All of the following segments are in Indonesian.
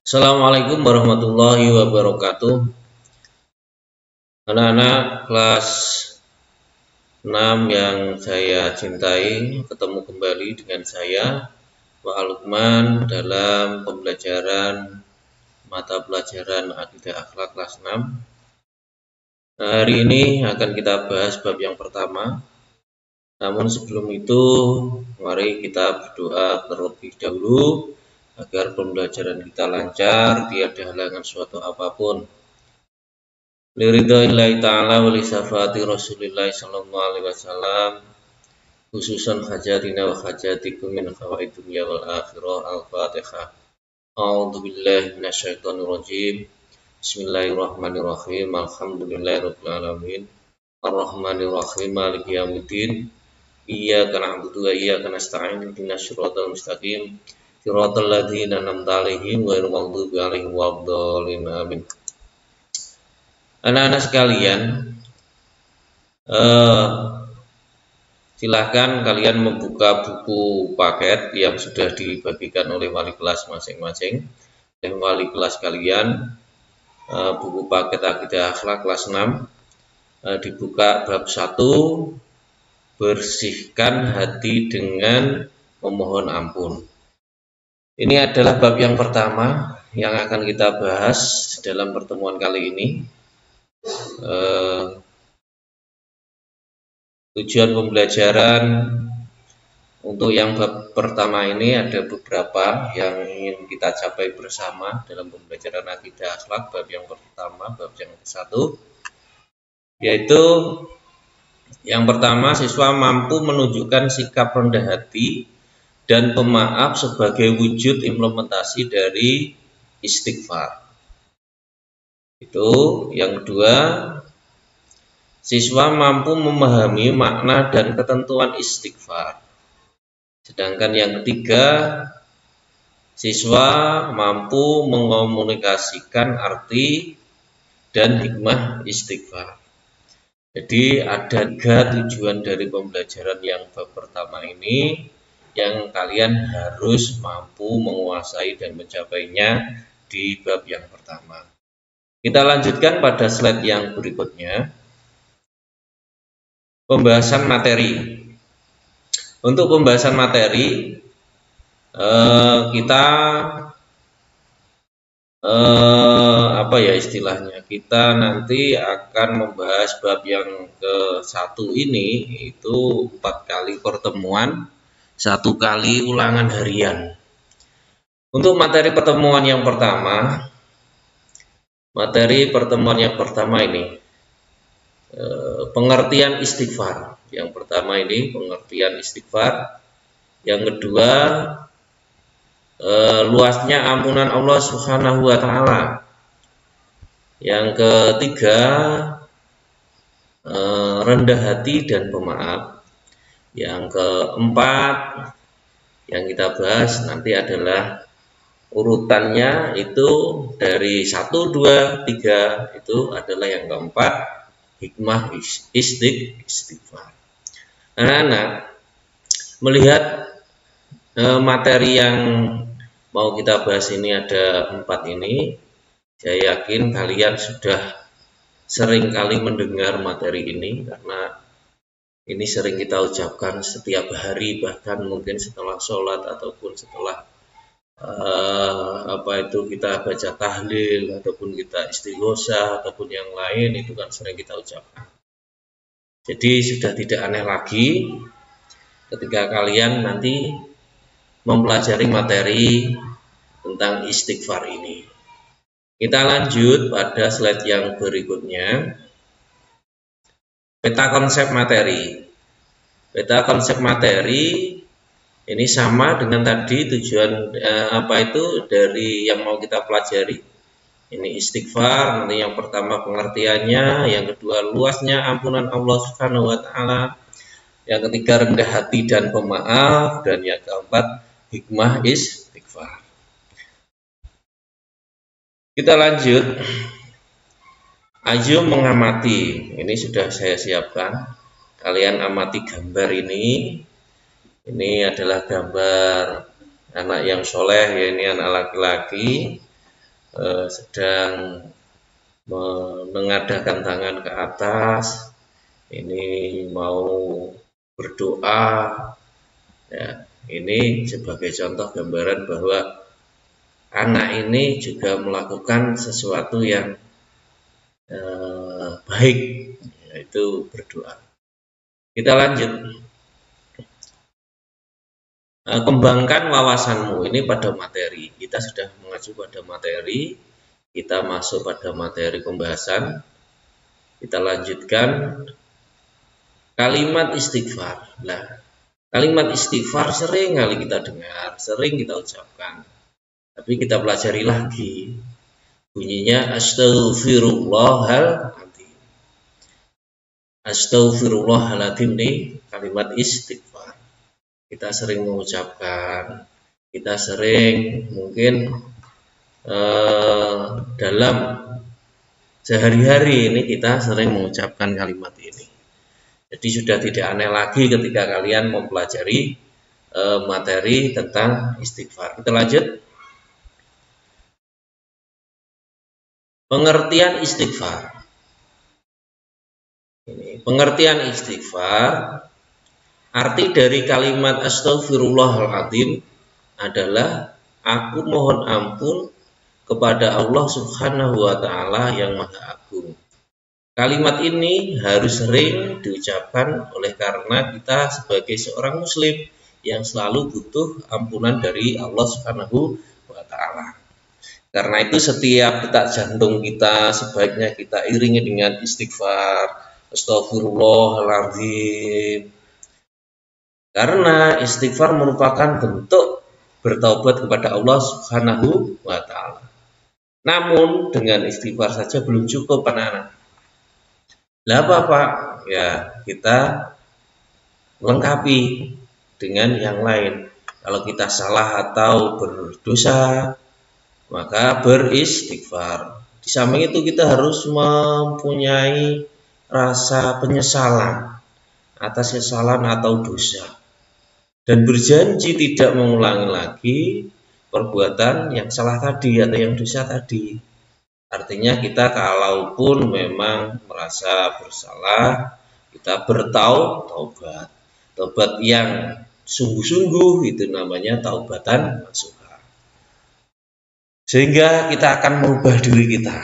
Assalamualaikum warahmatullahi wabarakatuh. Anak-anak kelas 6 yang saya cintai, ketemu kembali dengan saya, Pak Lukman, dalam pembelajaran mata pelajaran Akidah Akhlak kelas 6. Hari ini akan kita bahas bab yang pertama. Namun sebelum itu, mari kita berdoa terlebih dahulu agar pembelajaran kita lancar, tiada halangan suatu apapun. Liridha'illahi ta'ala wa li syafa'ati Rasulillah sallallahu alaihi wasallam, khususan hajatina wa hajatikum min fawaid dunya wal akhirah. Al-Fatihah. A'udzu billahi minasyaitonir rajim. Bismillahirrahmanirrahim. Alhamdulillahirabbil alamin. Arrahmanir rahim. Maliki yaumiddin. Iyyaka na'budu wa iyyaka nasta'in. Ihdinas siratal mustaqim. Siratal ladzina an'amta 'alaihim ghairil maghdubi 'alaihim waladdallin. Amin. Anak-anak sekalian, silahkan kalian membuka buku paket yang sudah dibagikan oleh wali kelas masing-masing. Oleh wali kelas kalian, buku paket Akidah Akhlak kelas 6, dibuka bab 1, bersihkan hati dengan memohon ampun. Ini adalah bab yang pertama yang akan kita bahas dalam pertemuan kali ini. Tujuan pembelajaran untuk yang bab pertama ini ada beberapa yang ingin kita capai bersama dalam pembelajaran Akidah Akhlak bab yang pertama, bab yang ke-1, yaitu yang pertama, siswa mampu menunjukkan sikap rendah hati dan pemaaf sebagai wujud implementasi dari istighfar. Itu yang kedua, siswa mampu memahami makna dan ketentuan istighfar. Sedangkan yang ketiga, siswa mampu mengomunikasikan arti dan hikmah istighfar. Jadi ada 3 tujuan dari pembelajaran yang bab pertama ini yang kalian harus mampu menguasai dan mencapainya di bab yang pertama. Kita lanjutkan pada slide yang berikutnya. Pembahasan materi. Untuk pembahasan materi, kita kita nanti akan membahas bab yang ke-1 ini, itu 4 kali pertemuan, 1 kali ulangan harian. Untuk materi pertemuan yang pertama, ini pengertian istighfar. Yang pertama ini pengertian istighfar. Yang kedua, luasnya ampunan Allah Subhanahu wa taala. Yang ketiga, rendah hati dan pemaaf. Yang keempat yang kita bahas nanti adalah urutannya itu dari 1, 2, 3 itu adalah yang keempat, hikmah istighfar. Anak-anak, melihat materi yang mau kita bahas ini ada 4 ini, saya yakin kalian sudah sering kali mendengar materi ini karena ini sering kita ucapkan setiap hari, bahkan mungkin setelah sholat ataupun setelah kita baca tahlil ataupun kita istighosah ataupun yang lain, itu kan sering kita ucapkan. Jadi sudah tidak aneh lagi ketika kalian nanti mempelajari materi tentang istighfar ini. Kita lanjut pada slide yang berikutnya. Peta konsep materi. Peta konsep materi ini sama dengan tadi tujuan dari yang mau kita pelajari. Ini istighfar, nanti yang pertama pengertiannya, yang kedua luasnya ampunan Allah Subhanahu wa taala, yang ketiga rendah hati dan pemaaf, dan yang keempat hikmah istighfar. Kita lanjut. Ayo mengamati. Ini sudah saya siapkan. Kalian amati gambar ini. Ini adalah gambar anak yang soleh, ya ini anak laki-laki sedang mengadahkan tangan ke atas, ini mau berdoa, ya ini sebagai contoh gambaran bahwa anak ini juga melakukan sesuatu yang baik, yaitu berdoa. Kita lanjut. Kembangkan wawasanmu ini pada materi. Kita sudah mengacu pada materi, kita masuk pada materi pembahasan. Kita lanjutkan kalimat istighfar. Nah, kalimat istighfar sering kali kita dengar, sering kita ucapkan. Tapi kita pelajari lagi. Bunyinya astaghfirullahaladzim. Astaghfirullahaladzim ini kalimat istighfar. Kita sering mengucapkan, kita sering mungkin dalam sehari-hari ini kita sering mengucapkan kalimat ini. Jadi sudah tidak aneh lagi ketika kalian mempelajari materi tentang istighfar. Kita lanjut. Pengertian istighfar. Ini, pengertian istighfar. Arti dari kalimat astaghfirullahaladzim adalah aku mohon ampun kepada Allah Subhanahu wa Ta'ala yang Maha Agung. Kalimat ini harus sering diucapkan oleh karena kita sebagai seorang muslim yang selalu butuh ampunan dari Allah Subhanahu wa Ta'ala. Karena itu setiap detak jantung kita sebaiknya kita iringi dengan istighfar, astaghfirullahaladzim. Karena istighfar merupakan bentuk bertaubat kepada Allah Subhanahu wa Ta'ala. Namun dengan istighfar saja belum cukup, anak-anak. Lah apa? Ya, kita lengkapi dengan yang lain. Kalau kita salah atau berdosa, maka beristighfar. Di samping itu kita harus mempunyai rasa penyesalan atas kesalahan atau dosa. Dan berjanji tidak mengulangi lagi perbuatan yang salah tadi atau yang dosa tadi. Artinya kita kalaupun memang merasa bersalah, kita bertaubat. Taubat yang sungguh-sungguh itu namanya taubatan nasuha. Sehingga kita akan merubah diri kita.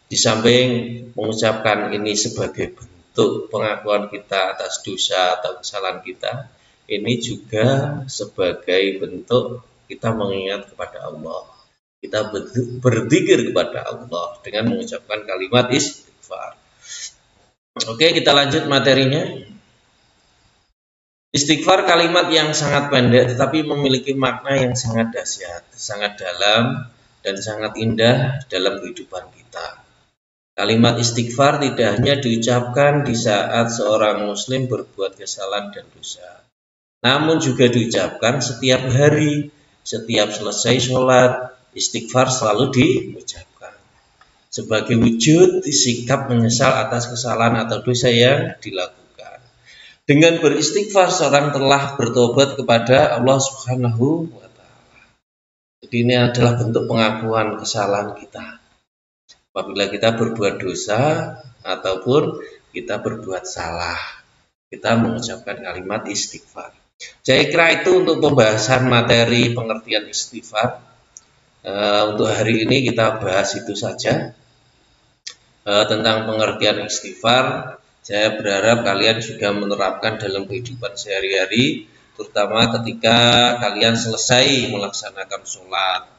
Di samping mengucapkan ini sebagai bentuk pengakuan kita atas dosa atau kesalahan kita, ini juga sebagai bentuk kita mengingat kepada Allah. Kita berzikir kepada Allah dengan mengucapkan kalimat istighfar. Oke, kita lanjut materinya. Istighfar kalimat yang sangat pendek tetapi memiliki makna yang sangat dahsyat, sangat dalam dan sangat indah dalam kehidupan kita. Kalimat istighfar tidak hanya diucapkan di saat seorang muslim berbuat kesalahan dan dosa, namun juga diucapkan setiap hari, setiap selesai sholat, istighfar selalu diucapkan sebagai wujud sikap menyesal atas kesalahan atau dosa yang dilakukan. Dengan beristighfar seorang telah bertobat kepada Allah Subhanahu wa Ta'ala. Jadi ini adalah bentuk pengakuan kesalahan kita. Apabila kita berbuat dosa ataupun kita berbuat salah, kita mengucapkan kalimat istighfar. Saya kira itu untuk pembahasan materi pengertian istighfar. Untuk hari ini kita bahas itu saja tentang pengertian istighfar. Saya berharap kalian juga menerapkan dalam kehidupan sehari-hari, terutama ketika kalian selesai melaksanakan sholat,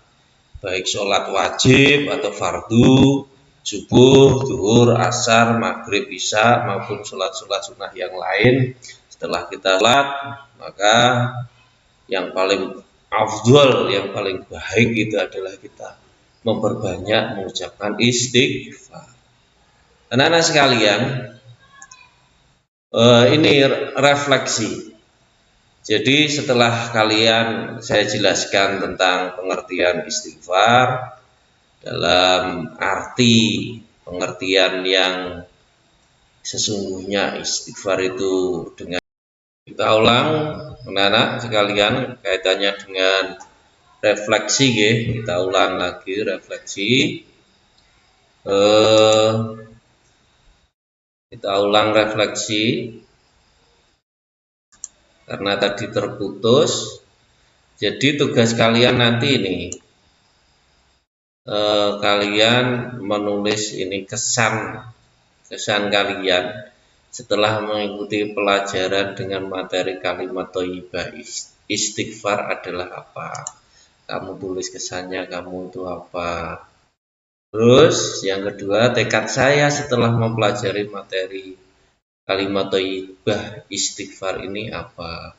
baik sholat wajib atau fardu, subuh, zuhur, asar, maghrib, isya, maupun sholat-sholat sunnah yang lain. Setelah kita sholat, maka yang paling afdal, yang paling baik itu adalah kita memperbanyak mengucapkan istighfar. Anak-anak sekalian, ini refleksi. Jadi setelah kalian saya jelaskan tentang pengertian istighfar dalam arti pengertian yang sesungguhnya istighfar itu dengan kita ulang, anak-anak sekalian, kaitannya dengan refleksi ya. Kita ulang lagi refleksi. Kita ulang refleksi karena tadi terputus. Jadi tugas kalian nanti ini kalian menulis ini kesan kalian setelah mengikuti pelajaran dengan materi kalimat thayyibah istighfar adalah apa. Kamu tulis kesannya kamu itu apa. Terus yang kedua, tekad saya setelah mempelajari materi kalimat thayyibah istighfar ini apa.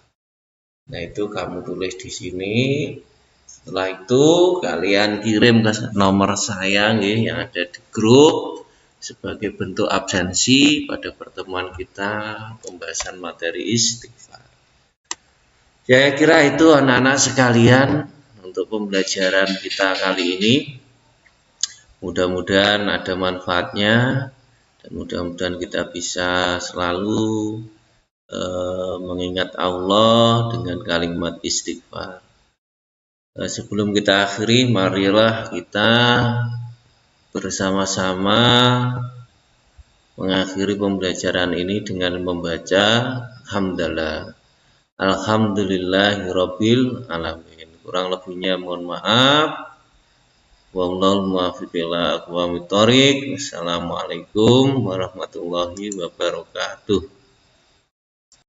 Nah, itu kamu tulis di sini. Setelah itu kalian kirim ke nomor saya yang ada di grup sebagai bentuk absensi pada pertemuan kita pembahasan materi istighfar. Saya kira itu anak-anak sekalian untuk pembelajaran kita kali ini. Mudah-mudahan ada manfaatnya dan mudah-mudahan kita bisa selalu mengingat Allah dengan kalimat istighfar. Sebelum kita akhiri, marilah kita bersama-sama mengakhiri pembelajaran ini dengan membaca hamdalah. Alhamdulillahirabbil alamin. Kurang lebihnya mohon maaf. Wallahul muwaffiq ila aqwamit thoriq. Wassalamualaikum warahmatullahi wabarakatuh.